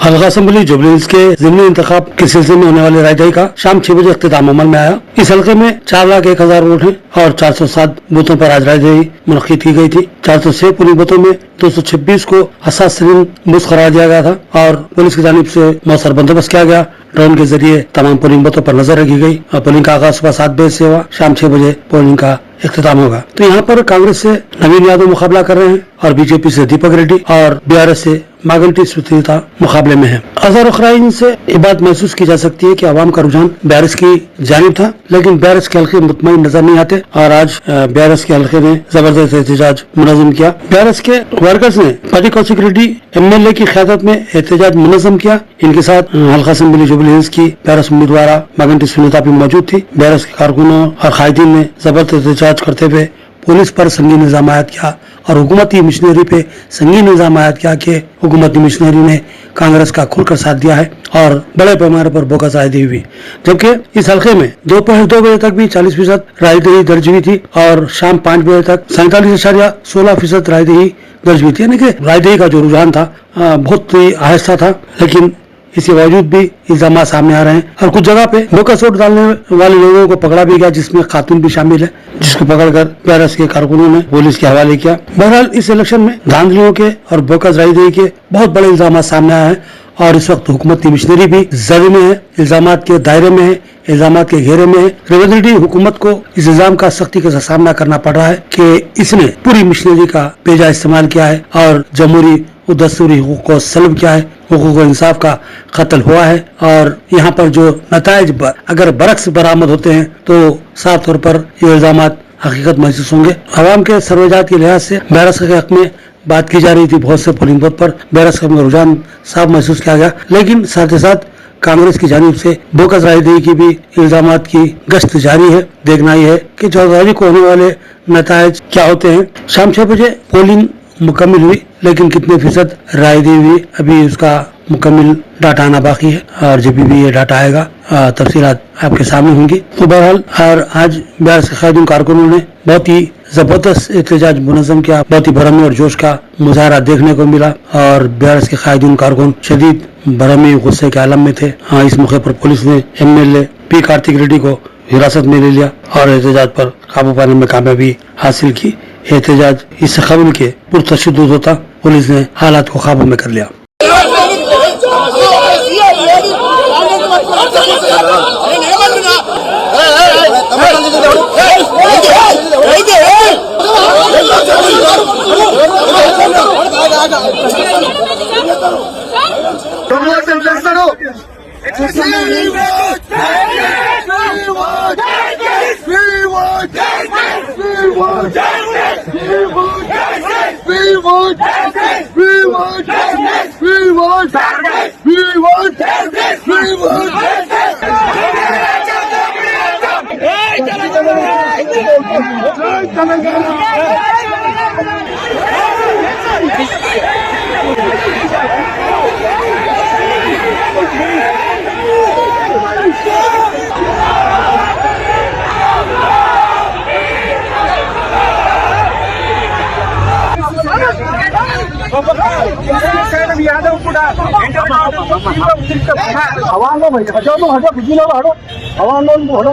हल्का assembly jubilee hills के ज़िमनी इंतखाब के सिलसिले में होने वाली रायदही का शाम 6 बजे अख्तिताम अमल में आया। इस हल्के में 4,01,000 वोट हैं और 407 बूथों पर आज रायदही मुनक्किद की गई थी। 406 पोलिंग बूथों में 226 को हसास तरीन बूथ करार दिया गया था और पुलिस की जानिब से मौसर बंदोबस्त किया गया। ड्रोन के जरिए तमाम पोलिंग बूथों पर नजर रखी गई और पोलिंग का आगाज सुबह 7 बजे से हुआ। शाम 6 बजे पोलिंग का इख्तिताम होगा। तो यहाँ पर कांग्रेस से नवीन यादव मुकाबला कर रहे हैं और बीजेपी से दीपक रेड्डी और बीआरएस से मागंटी सुचरिता मुकाबले में है। अजहर उखराइन से ये बात महसूस की जा सकती है कि आवाम का रुझान बीआरएस की जानिब था, लेकिन बीआरएस के हल्के मुतमईन नजर नहीं आते और आज बीआरएस के हल्के ने जबरदस्त एहतजाज मुनज़्ज़म किया। बीआरएस के वर्कर्स ने पार्टी कौशिक रेड्डी एमएलए की क़यादत में एहतजाज मुनज़्ज़म किया। इनके साथ हल्का असम्बली जुबली हिल्स की बीआरएस उम्मीदवार मागंटी सुनीता भी मौजूद थी। बीआरएस के कारकुनों और कायदीन ने जबरदस्त एहतजाज करते हुए पुलिस पर संगीन निज़ाम आयद किया और हुकूमती मिशनरी पे संगीन निज़ाम आयद किया कि हुकूमती मिशनरी ने कांग्रेस का खुलकर साथ दिया है और बड़े पैमाने पर बोगस रायदही हुई। जबकि इस हल्के में दोपहर 2 बजे तक भी 40% रायदही दर्ज हुई थी और शाम 5 बजे तक 47.16% रायदही दर्ज हुई थी। यानी कि रायदही का जो रुझान था बहुत ही आहिस्ता था, लेकिन इसके बावजूद भी इल्जाम सामने आ रहे हैं और कुछ जगह पे बोकस वोट डालने वाले लोगों को पकड़ा भी गया, जिसमें खातून भी शामिल है, जिसको पकड़कर बीआरएस के कारकुनों ने पुलिस के हवाले किया। बहरहाल इस इलेक्शन में धांधलियों के और बोकस रायदही के बहुत बड़े इल्जाम सामने आए हैं और इस वक्त हुकूमती मिशनरी भी जद में है, इल्जाम के दायरे में है, इल्जाम के घेरे में है। रेवंत रेड्डी हुकूमत को इस इल्जाम का सख्ती के साथ सामना करना पड़ रहा है कि इसने पूरी मिशनरी का बेजा इस्तेमाल किया है और जमहूरी दस्तूरी हुकूक को सल्ब किया है, हुकूक इंसाफ का कत्ल हुआ है और यहाँ पर जो नताइज अगर बरक्स बरामद होते हैं तो साफ तौर पर ये इल्जाम हकीकत महसूस होंगे। आवाम के सरवजात के लिहाज से बीआरएस के हक में बात की जा रही थी। बहुत से पोलिंग बूथ पर बीआरएस का रुझान साफ महसूस किया गया, लेकिन साथ ही साथ कांग्रेस की जानिब से बोकस रायदही की भी इल्जामात की गश्त जारी है। देखना ही है कि 14 तारीख को होने वाले नताइज क्या होते हैं। शाम 6 बजे पोलिंग मुकम्मल हुई, लेकिन कितने फीसद रायदही हुई अभी उसका मुकम्मल डाटा आना बाकी है और जब भी ये डाटा आएगा तफसीलात आपके सामने होंगी। तो बहरहाल और आज बीआरएस के कायदीन कारकुनों ने बहुत ही जबरदस्त एहतजाज मुनज़्ज़म किया, बहुत ही भरमी और जोश का मुजाहरा देखने को मिला और बीआरएस के कायदीन कारकुन शदीद भरमी गुस्से के आलम में थे। इस मौके पर पुलिस ने एमएलए पी कार्तिक रेड्डी को हिरासत में ले लिया और एहतजाज पर काबू पाने में कामयाबी हासिल की। एहतजाज इससे कबल के पुरतशद्दुद होता, पुलिस ने हालात को काबू में कर लिया। यादव ಕೂಡ हवा हटो बिजली हटो हवा हटो